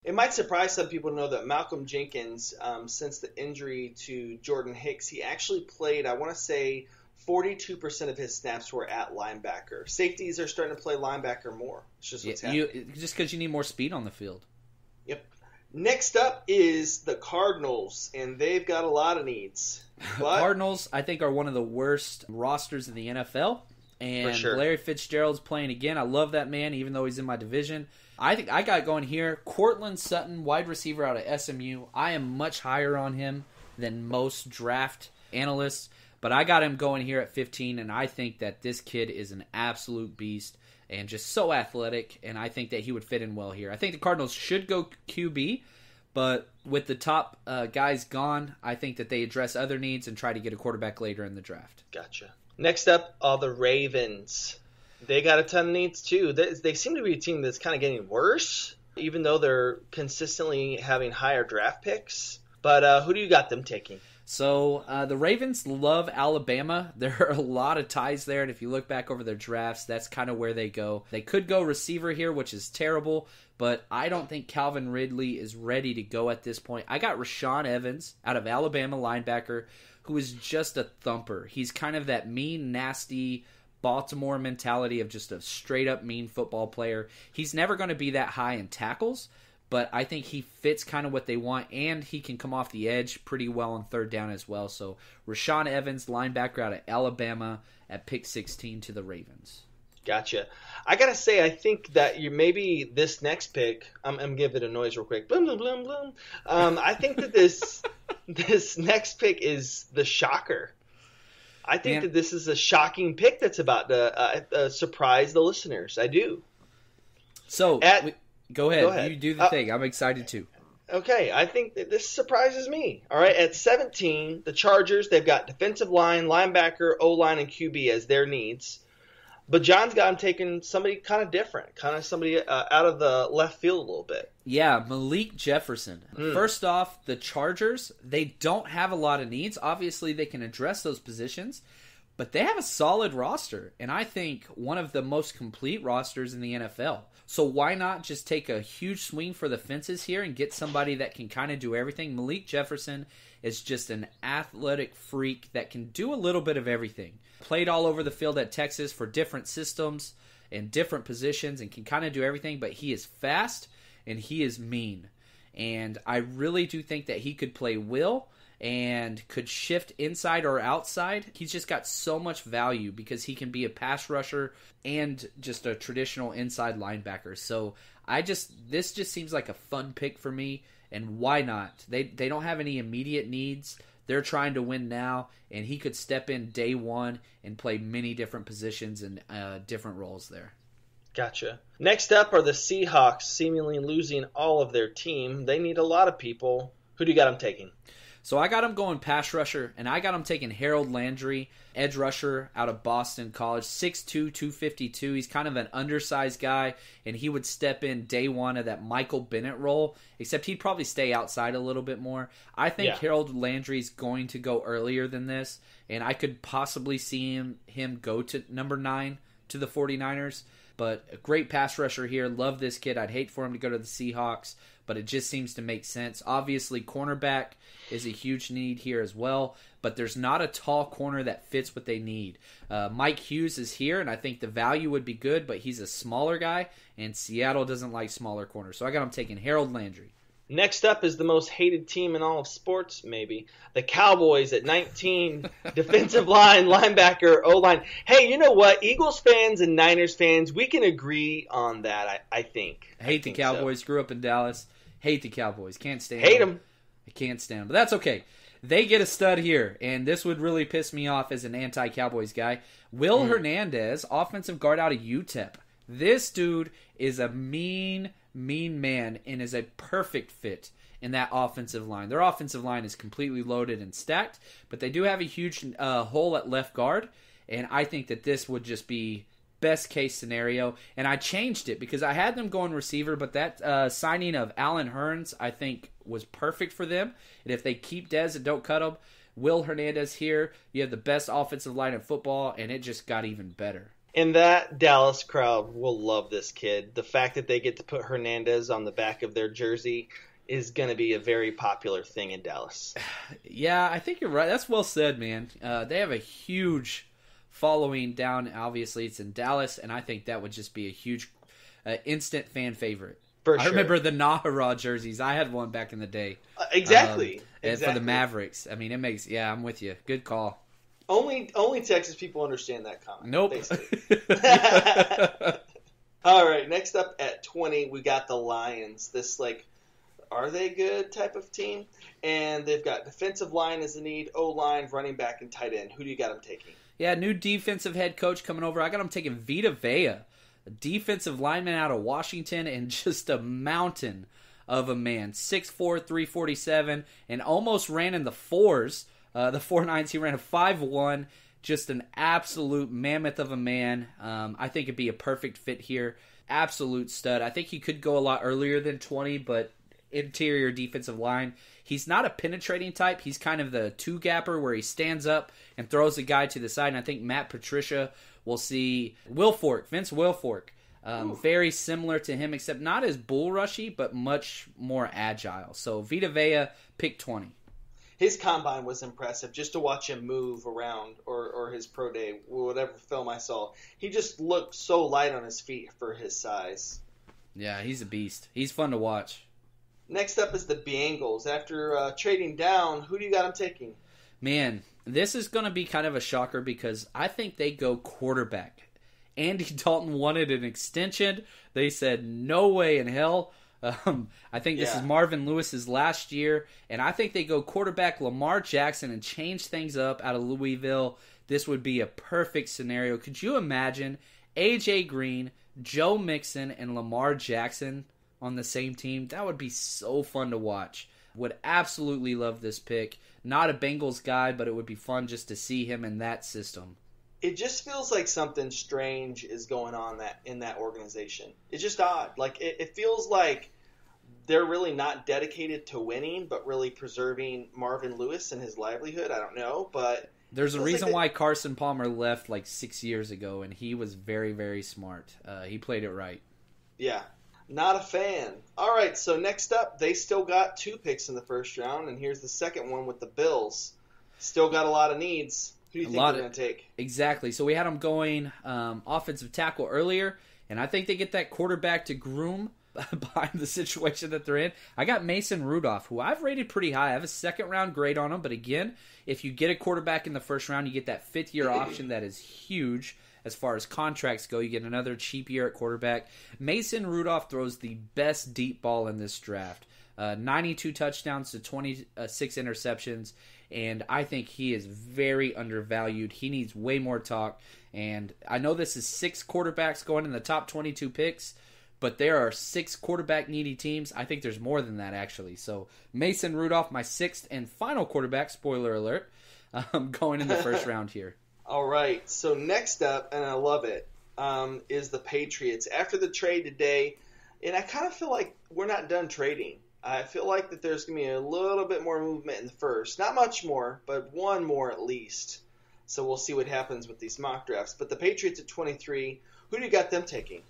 it might surprise some people to know that Malcolm Jenkins, since the injury to Jordan Hicks, he actually played, I want to say, 42% of his snaps were at linebacker. Safeties are starting to play linebacker more. It's just what's happening. Just because you need more speed on the field. Yep. Next up is the Cardinals, and they've got a lot of needs. But Cardinals, I think, are one of the worst rosters in the NFL. And for sure. Larry Fitzgerald's playing again. I love that man, even though he's in my division. I think I got going here. Cortland Sutton, wide receiver out of SMU. I am much higher on him than most draft analysts. But I got him going here at 15, and I think that this kid is an absolute beast and just so athletic, and I think that he would fit in well here. I think the Cardinals should go QB, but with the top guys gone, I think that they address other needs and try to get a quarterback later in the draft. Gotcha. Next up are the Ravens. They got a ton of needs, too. They seem to be a team that's kind of getting worse, even though they're consistently having higher draft picks. But who do you got them taking? So the Ravens love Alabama. There are a lot of ties there, and if you look back over their drafts, that's kind of where they go. They could go receiver here, which is terrible, but I don't think Calvin Ridley is ready to go at this point. I got Rashaan Evans out of Alabama, linebacker, who is just a thumper. He's kind of that mean, nasty Baltimore mentality of just a straight-up mean football player. He's never going to be that high in tackles, but I think he fits kind of what they want, and he can come off the edge pretty well on third down as well. So Rashaan Evans, linebacker out of Alabama, at pick 16 to the Ravens. Gotcha. I got to say, I think that maybe this next pick, I'm giving it a noise real quick. Bloom, bloom, bloom, bloom. I think that this next pick is the shocker. I think that this is a shocking pick that's about to surprise the listeners. I do. So Go ahead. You do the thing. I'm excited too. Okay, I think that this surprises me. All right, at 17, the Chargers, they've got defensive line, linebacker, O-line, and QB as their needs. But John's got him taking somebody kind of different, kind of somebody out of the left field a little bit. Yeah, Malik Jefferson. First off, the Chargers, they don't have a lot of needs. Obviously, they can address those positions, but they have a solid roster, and I think one of the most complete rosters in the NFL. So why not just take a huge swing for the fences here and get somebody that can kind of do everything? Malik Jefferson is just an athletic freak that can do a little bit of everything. Played all over the field at Texas for different systems and different positions and can kind of do everything, but he is fast and he is mean. And I really do think that he could play will and could shift inside or outside. He's just got so much value because he can be a pass rusher and just a traditional inside linebacker. So this just seems like a fun pick for me, and why not? They don't have any immediate needs. They're trying to win now, and he could step in day one and play many different positions and different roles there. Gotcha. Next up are the Seahawks, seemingly losing all of their team. They need a lot of people. Who do you got them taking? So I got him going pass rusher, and I got him taking Harold Landry, edge rusher out of Boston College, 6'2", 252. He's kind of an undersized guy, and he would step in day one of that Michael Bennett role, except he'd probably stay outside a little bit more. I think Harold Landry's going to go earlier than this, and I could possibly see him go to number 9 to the 49ers. But a great pass rusher here. Love this kid. I'd hate for him to go to the Seahawks, but it just seems to make sense. Obviously, cornerback is a huge need here as well, but there's not a tall corner that fits what they need. Mike Hughes is here, and I think the value would be good, but he's a smaller guy, and Seattle doesn't like smaller corners. So I got him taking Harold Landry. Next up is the most hated team in all of sports, maybe. The Cowboys at 19, defensive line, linebacker, O-line. Hey, you know what? Eagles fans and Niners fans, we can agree on that, I think. I hate the Cowboys. So. Grew up in Dallas. Hate the Cowboys. Can't stand Hate them. I can't stand them. But that's okay. They get a stud here, and this would really piss me off as an anti-Cowboys guy. Will Hernandez, offensive guard out of UTEP. This dude is a mean man and is a perfect fit in that offensive line. Their offensive line is completely loaded and stacked, but they do have a huge hole at left guard, and I think that this would just be best case scenario. And I changed it because I had them going receiver, but that signing of Allen Hurns I think was perfect for them. And if they keep Dez and don't cut him, Will Hernandez here, you have the best offensive line in football, and it just got even better. And that Dallas crowd will love this kid. The fact that they get to put Hernandez on the back of their jersey is going to be a very popular thing in Dallas. Yeah, I think you're right. That's well said, man. They have a huge following down. Obviously, it's in Dallas, and I think that would just be a huge instant fan favorite. I remember the Nahara jerseys. I had one back in the day. Exactly. For the Mavericks. I mean, I'm with you. Good call. Only Texas people understand that comment. Nope. All right, next up at 20, we got the Lions. This, are they good type of team? And they've got defensive line as a need, O-line, running back, and tight end. Who do you got them taking? Yeah, new defensive head coach coming over. I got them taking Vita Vea, a defensive lineman out of Washington, and just a mountain of a man. 6'4", 347, and almost ran in the fours. The 4.9s, he ran a 5'1", just an absolute mammoth of a man. I think it'd be a perfect fit here. Absolute stud. I think he could go a lot earlier than 20, but interior defensive line. He's not a penetrating type. He's kind of the two-gapper where he stands up and throws the guy to the side. And I think Matt Patricia will see Vince Wilfork. Very similar to him, except not as bull rushy, but much more agile. So Vita Vea, pick 20. His combine was impressive. Just to watch him move around, or his pro day, whatever film I saw. He just looked so light on his feet for his size. Yeah, he's a beast. He's fun to watch. Next up is the Bengals. After trading down, who do you got them taking? Man, this is going to be kind of a shocker because I think they go quarterback. Andy Dalton wanted an extension. They said, no way in hell. I think this is Marvin Lewis's last year, and I think they go quarterback Lamar Jackson and change things up out of Louisville. This would be a perfect scenario. Could you imagine A.J. Green, Joe Mixon, and Lamar Jackson on the same team? That would be so fun to watch. Would absolutely love this pick. Not a Bengals guy, but it would be fun just to see him in that system. It just feels like something strange is going on in that organization. It's just odd. It feels like they're really not dedicated to winning, but really preserving Marvin Lewis and his livelihood. I don't know, but there's a reason why Carson Palmer left 6 years ago, and he was very, very smart. He played it right. Yeah, not a fan. All right, so next up, they still got 2 picks in the first round, and here's the second one with the Bills. Still got a lot of needs. Who do you think they're going to take? Exactly. So we had them going offensive tackle earlier, and I think they get that quarterback to groom behind the situation that they're in. I got Mason Rudolph, who I've rated pretty high. I have a second-round grade on him, but again, if you get a quarterback in the first round, you get that fifth-year option that is huge as far as contracts go. You get another cheap year at quarterback. Mason Rudolph throws the best deep ball in this draft. 92 touchdowns to 26 interceptions, and I think he is very undervalued. He needs way more talk, and I know this is 6 quarterbacks going in the top 22 picks, but there are 6 quarterback-needy teams. I think there's more than that, actually. So Mason Rudolph, my 6th and final quarterback, spoiler alert, going in the first round here. All right, so next up, and I love it, is the Patriots. After the trade today, and I kind of feel like we're not done trading. I feel like that there's going to be a little bit more movement in the first. Not much more, but one more at least. So we'll see what happens with these mock drafts. But the Patriots at 23, who do you got them taking?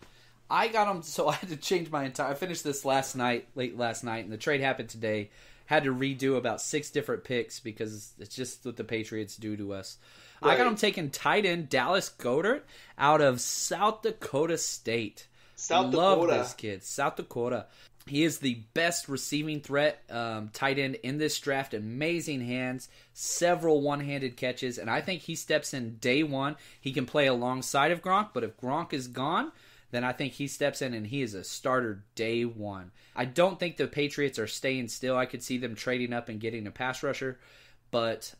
I got them, so I had to change my entire... I finished this late last night, and the trade happened today. Had to redo about 6 different picks because it's just what the Patriots do to us. Right. I got them taking tight end Dallas Goedert out of South Dakota State. Love this kid. South Dakota. He is the best receiving threat tight end in this draft. Amazing hands, several one-handed catches, and I think he steps in day one. He can play alongside of Gronk, but if Gronk is gone, then I think he steps in and he is a starter day one. I don't think the Patriots are staying still. I could see them trading up and getting a pass rusher, but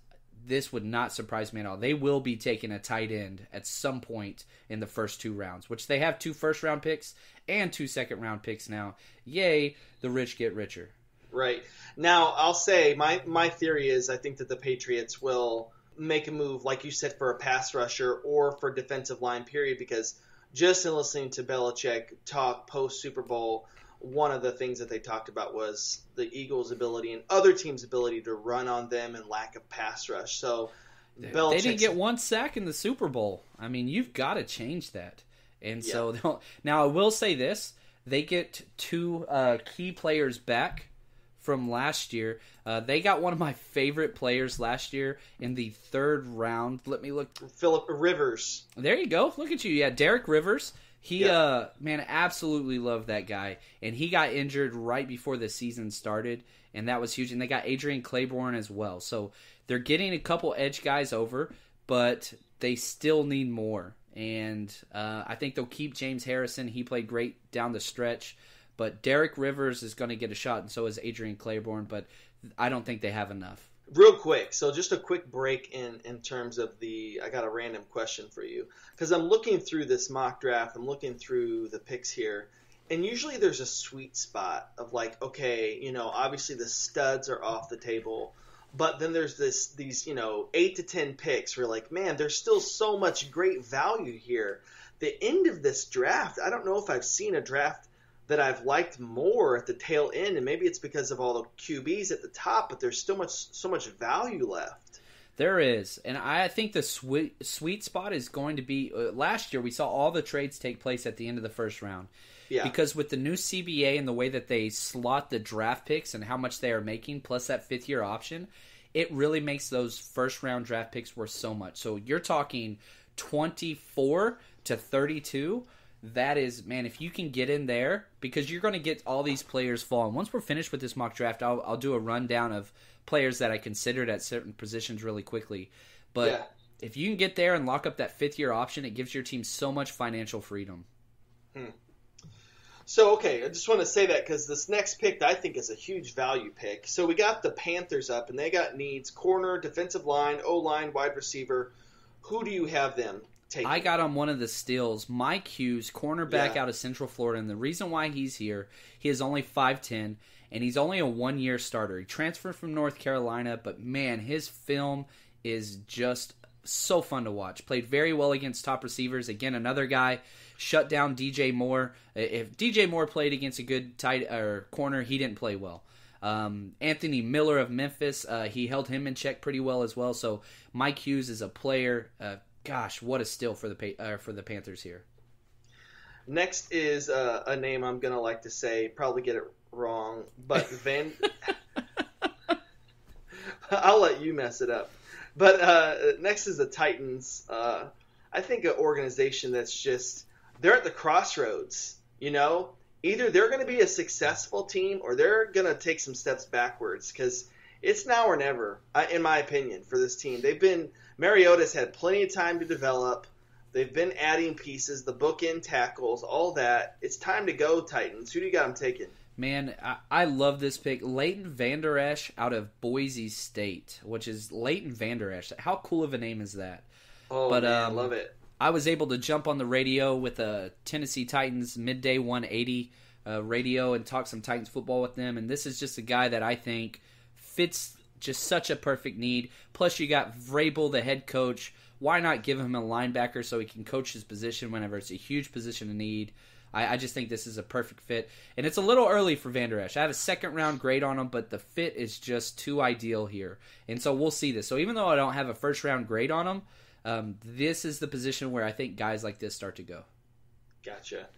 this would not surprise me at all. They will be taking a tight end at some point in the first 2 rounds, which they have 2 first-round picks and 2 second-round picks now. Yay, the rich get richer. Right. Now, I'll say my theory is I think that the Patriots will make a move, like you said, for a pass rusher or for defensive line, period, because just in listening to Belichick talk post-Super Bowl, one of the things that they talked about was the Eagles' ability and other teams' ability to run on them and lack of pass rush. So they didn't get 1 sack in the Super Bowl. I mean, you've got to change that. And so now I will say this. They get 2 key players back from last year. They got one of my favorite players last year in the 3rd round. Let me look. Phillip Rivers. There you go. Look at you. Yeah, Derek Rivers. He, man, absolutely loved that guy. And he got injured right before the season started, and that was huge. And they got Adrian Claiborne as well. So they're getting a couple edge guys over, but they still need more. And I think they'll keep James Harrison. He played great down the stretch. But Derek Rivers is going to get a shot, and so is Adrian Claiborne. But I don't think they have enough. Real quick, so just a quick break in terms of I got a random question for you. Because I'm looking through this mock draft, I'm looking through the picks here, and usually there's a sweet spot of like, okay, obviously the studs are off the table, but then there's these 8 to 10 picks where like, man, there's still so much great value here. The end of this draft, I don't know if I've seen a draft that I've liked more at the tail end, and maybe it's because of all the QBs at the top, but there's still so much value left. There is, and I think the sweet spot is going to be last year we saw all the trades take place at the end of the first round. Yeah. Because with the new CBA and the way that they slot the draft picks and how much they are making, plus that 5th-year option, it really makes those first-round draft picks worth so much. So you're talking 24 to 32. That is, man, if you can get in there, because you're going to get all these players fall. And once we're finished with this mock draft, I'll do a rundown of players that I considered at certain positions really quickly. But if you can get there and lock up that 5th-year option, it gives your team so much financial freedom. So, okay, I just want to say that because this next pick I think is a huge value pick. So we got the Panthers up, and they got needs: corner, defensive line, O-line, wide receiver. Who do you have them taking? I got on one of the steals, Mike Hughes, cornerback out of Central Florida. And the reason why he's here, he is only 5'10", and he's only a 1-year starter. He transferred from North Carolina, but man, his film is just so fun to watch. Played very well against top receivers. Again, another guy shut down DJ Moore. If DJ Moore played against a good tight or corner, he didn't play well. Anthony Miller of Memphis, he held him in check pretty well as well. So Mike Hughes is a player. Gosh, what a steal for the Panthers here. Next is a name I'm gonna like to say, probably get it wrong, but I'll let you mess it up. But next is the Titans. I think an organization that's just, they're at the crossroads, Either they're going to be a successful team or they're going to take some steps backwards, because it's now or never, in my opinion, for this team. Mariota's had plenty of time to develop. They've been adding pieces, the bookend tackles, all that. It's time to go, Titans. Who do you got them taking? Man, I love this pick. Leighton Vander Esch out of Boise State, which is Leighton Vander Esch. How cool of a name is that? Oh, man, I love it. I was able to jump on the radio with a Tennessee Titans midday 180 radio and talk some Titans football with them. And this is just a guy that I think fits just such a perfect need. Plus, you got Vrabel, the head coach. Why not give him a linebacker so he can coach his position whenever it's a huge position of need? I just think this is a perfect fit. And it's a little early for Vander Esch. I have a second-round grade on him, but the fit is just too ideal here. And so we'll see this. So even though I don't have a first-round grade on him, this is the position where I think guys like this start to go. Gotcha.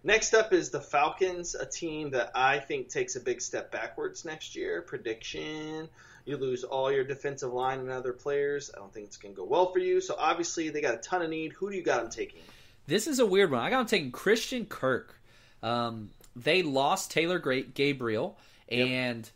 Next up is the Falcons, a team that I think takes a big step backwards next year. Prediction: you lose all your defensive line and other players. I don't think it's going to go well for you. So obviously they got a ton of need. Who do you got them taking? This is a weird one. I got them taking Christian Kirk. They lost Taylor Gabriel, and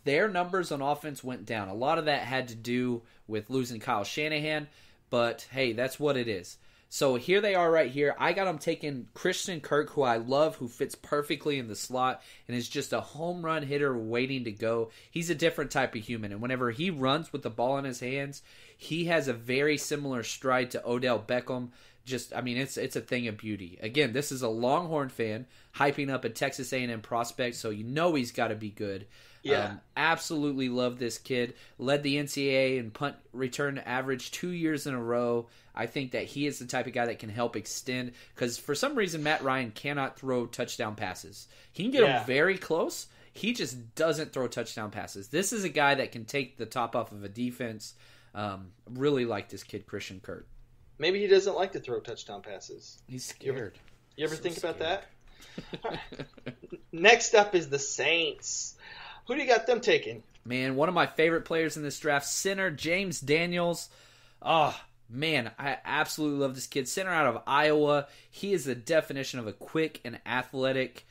their numbers on offense went down. A lot of that had to do with losing Kyle Shanahan, but hey, that's what it is. So here they are right here. I got them taking Christian Kirk, who I love, who fits perfectly in the slot and is just a home run hitter waiting to go. He's a different type of human, and whenever he runs with the ball in his hands, he has a very similar stride to Odell Beckham. It's a thing of beauty. Again, this is a Longhorn fan hyping up a Texas A&M prospect, so you know he's got to be good. Yeah. Absolutely love this kid. Led the NCAA in punt return average 2 years in a row. I think that he is the type of guy that can help extend, because for some reason Matt Ryan cannot throw touchdown passes. He can get them very close. He just doesn't throw touchdown passes. This is a guy that can take the top off of a defense. Really like this kid, Christian Kirk. Maybe he doesn't like to throw touchdown passes. He's scared. You ever think about that? Next up is the Saints. Who do you got them taking? Man, one of my favorite players in this draft, center James Daniels. Oh, man, I absolutely love this kid. Center out of Iowa. He is the definition of a quick and athletic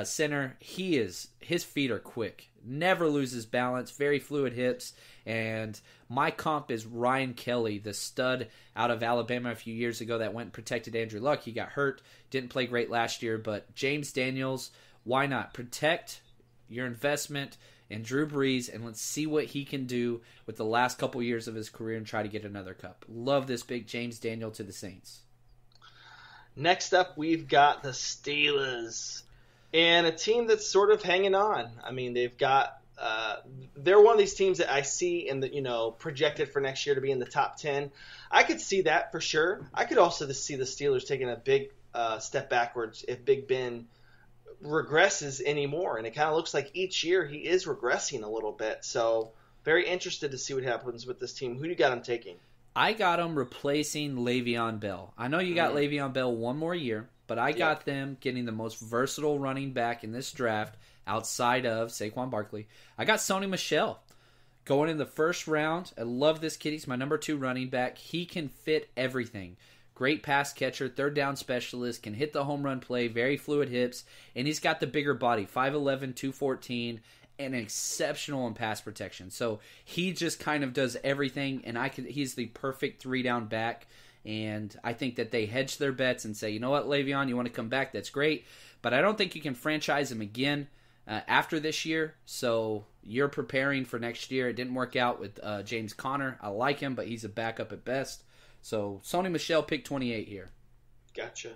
center. His feet are quick. Never loses balance. Very fluid hips. And my comp is Ryan Kelly, the stud out of Alabama a few years ago that went and protected Andrew Luck. He got hurt. Didn't play great last year. But James Daniels, why not? Protect your investment in Drew Brees, and let's see what he can do with the last couple years of his career and try to get another cup. Love this big James Daniel to the Saints. Next up, we've got the Steelers, and a team that's sort of hanging on. I mean, they've got they're one of these teams that I see in the projected for next year to be in the top 10. I could see that for sure. I could also see the Steelers taking a big step backwards if Big Ben regresses anymore, and it kind of looks like each year he is regressing a little bit. So very interested to see what happens with this team. Who do you got him taking? I got him replacing Le'Veon Bell. I know you got Le'Veon Bell one more year, but I got them getting the most versatile running back in this draft outside of Saquon Barkley. I got Sony Michel going in the first round. I love this kid. He's my number 2 running back. He can fit everything. Great pass catcher, third down specialist, can hit the home run play, very fluid hips, and he's got the bigger body, 5'11", 214, and exceptional in pass protection. So he just kind of does everything, and he's the perfect 3-down back, and I think that they hedge their bets and say, you know what, Le'Veon, you want to come back, that's great, but I don't think you can franchise him again after this year, so you're preparing for next year. It didn't work out with James Conner. I like him, but he's a backup at best. So, Sony Michel, pick 28 here. Gotcha.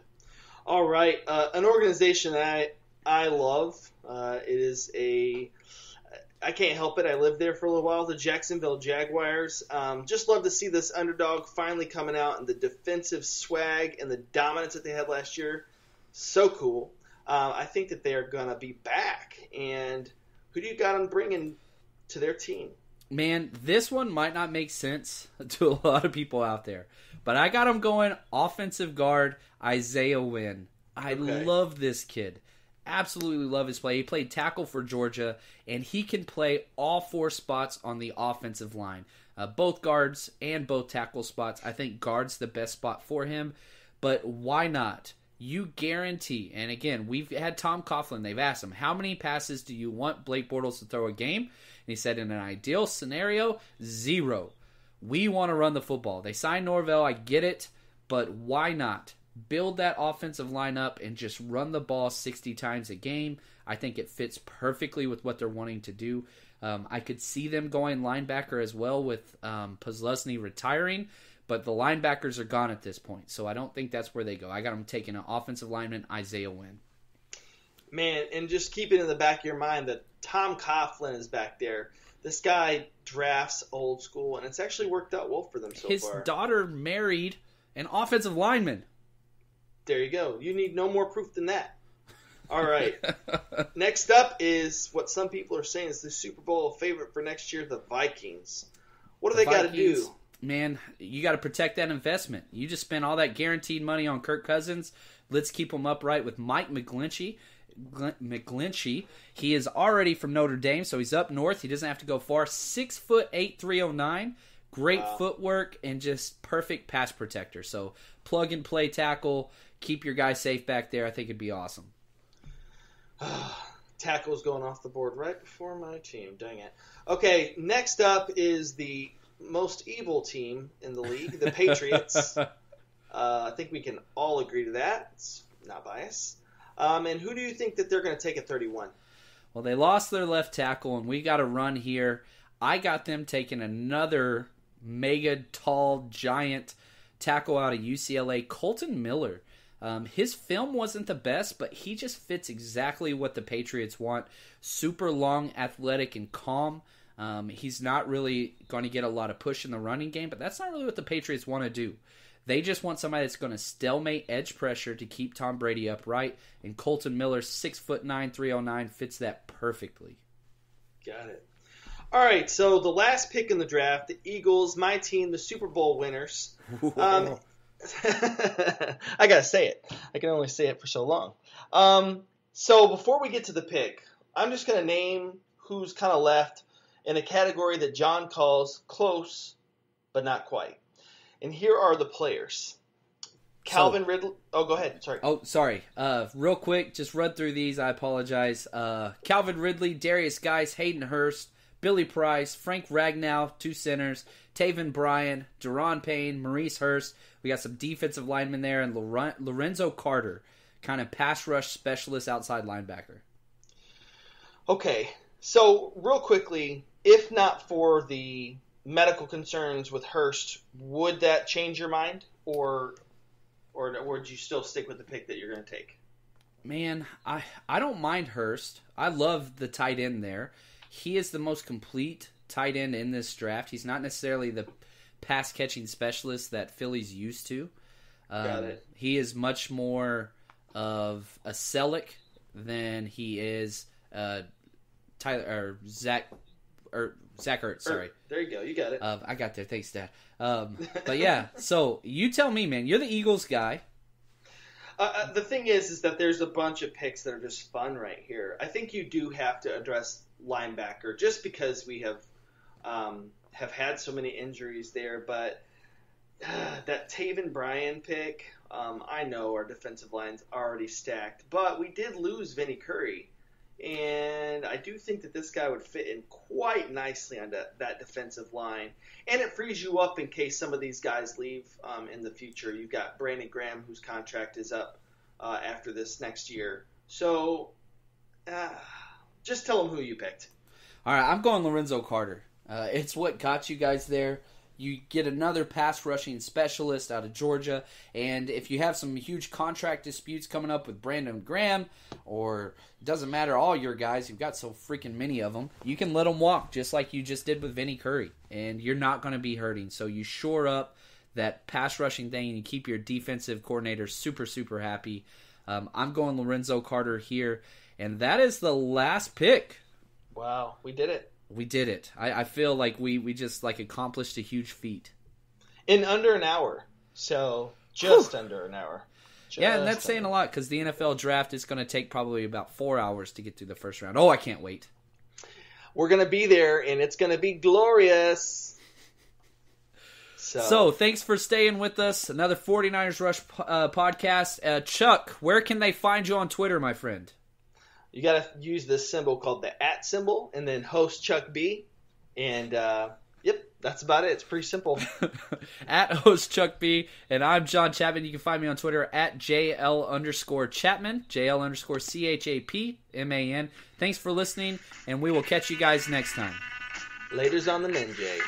All right. An organization that I love. It is I can't help it. I lived there for a little while. The Jacksonville Jaguars. Just love to see this underdog finally coming out, and the defensive swag and the dominance that they had last year. So cool. I think that they are going to be back. And who do you got them bringing to their team? Man, this one might not make sense to a lot of people out there, but I got him going offensive guard Isaiah Wynn. I love this kid. Absolutely love his play. He played tackle for Georgia, and he can play all 4 spots on the offensive line. Both guards and both tackle spots. I think guard's the best spot for him, but why not? You guarantee, and again, we've had Tom Coughlin. They've asked him, how many passes do you want Blake Bortles to throw a game? And he said, in an ideal scenario, 0. We want to run the football. They signed Norvell, I get it, but why not? Build that offensive line up and just run the ball 60 times a game. I think it fits perfectly with what they're wanting to do. I could see them going linebacker as well with Posluszny retiring, but the linebackers are gone at this point, so I don't think that's where they go. I got them taking an offensive lineman, Isaiah Wynn. Man, and just keep it in the back of your mind that Tom Coughlin is back there. This guy drafts old school, and it's actually worked out well for them so far. His daughter married an offensive lineman. There you go. You need no more proof than that. All right. Next up is what some people are saying is the Super Bowl favorite for next year, the Vikings. What do they got to do? Man, you got to protect that investment. You just spent all that guaranteed money on Kirk Cousins. Let's keep him upright with Mike McGlinchey. He is already from Notre Dame, so he's up north. He doesn't have to go far. 6'8", 309. Great footwork and just perfect pass protector. So plug and play tackle. Keep your guy safe back there. I think it'd be awesome. Tackle's going off the board right before my team. Dang it. Okay, next up is the most evil team in the league, the Patriots. I think we can all agree to that. It's not biased. And who do you think that they're going to take at 31? Well, they lost their left tackle, and we got a run here. I got them taking another mega tall giant tackle out of UCLA, Colton Miller. His film wasn't the best, but he just fits exactly what the Patriots want. Super long, athletic, and calm. He's not really going to get a lot of push in the running game, but that's not really what the Patriots want to do. They just want somebody that's going to stalemate edge pressure to keep Tom Brady upright, and Colton Miller, 6'9", 309, fits that perfectly. Got it. All right, so the last pick in the draft, the Eagles, my team, the Super Bowl winners. I gotta say it. I can only say it for so long. So before we get to the pick, I'm just gonna name who's kind of left in a category that John calls close, but not quite. And here are the players. Calvin Ridley. Oh, go ahead. Sorry. Oh, sorry. Real quick, just run through these. I apologize. Calvin Ridley, Darius Geis, Hayden Hurst, Billy Price, Frank Ragnow, 2 centers, Taven Bryan, Deron Payne, Maurice Hurst. We got some defensive linemen there, and Lorenzo Carter, kind of pass rush specialist outside linebacker. Okay, so real quickly, if not for the medical concerns with Hurst, would that change your mind, or would you still stick with the pick that you're going to take? Man, I don't mind Hurst. I love the tight end there. He is the most complete tight end in this draft. He's not necessarily the pass-catching specialist that Philly's used to. Got it. He is much more of a Selleck than he is Zach Ertz. Sorry. There you go. You got it. I got there. Thanks, Dad. But yeah, so you tell me, man. You're the Eagles guy. The thing is that there's a bunch of picks that are just fun right here. I think you do have to address linebacker just because we have had so many injuries there. But that Taven Bryan pick, I know our defensive line's already stacked, but we did lose Vinny Curry. And I do think that this guy would fit in quite nicely on that defensive line. And it frees you up in case some of these guys leave in the future. You've got Brandon Graham, whose contract is up after this next year. So just tell them who you picked. All right, I'm going Lorenzo Carter. It's what got you guys there. You get another pass rushing specialist out of Georgia, and if you have some huge contract disputes coming up with Brandon Graham, or it doesn't matter, all your guys, you've got so freaking many of them, you can let them walk just like you just did with Vinny Curry, and you're not going to be hurting. So you shore up that pass rushing thing, and you keep your defensive coordinator super, super happy. I'm going Lorenzo Carter here, and that is the last pick. Wow, we did it. We did it. I feel like we just accomplished a huge feat. In under an hour. So, just under an hour. Yeah, and that's saying a lot because the NFL draft is going to take probably about 4 hours to get through the first round. Oh, I can't wait. We're going to be there, and it's going to be glorious. So, thanks for staying with us. Another 49ers Rush podcast. Chuck, where can they find you on Twitter, my friend? You got to use this symbol called the @ symbol, and then host Chuck B. And, yep, that's about it. It's pretty simple. @ host Chuck B. And I'm John Chapman. You can find me on Twitter @ JL_Chapman, JL_CHAPMAN. Thanks for listening, and we will catch you guys next time. Laters on the men, Jay.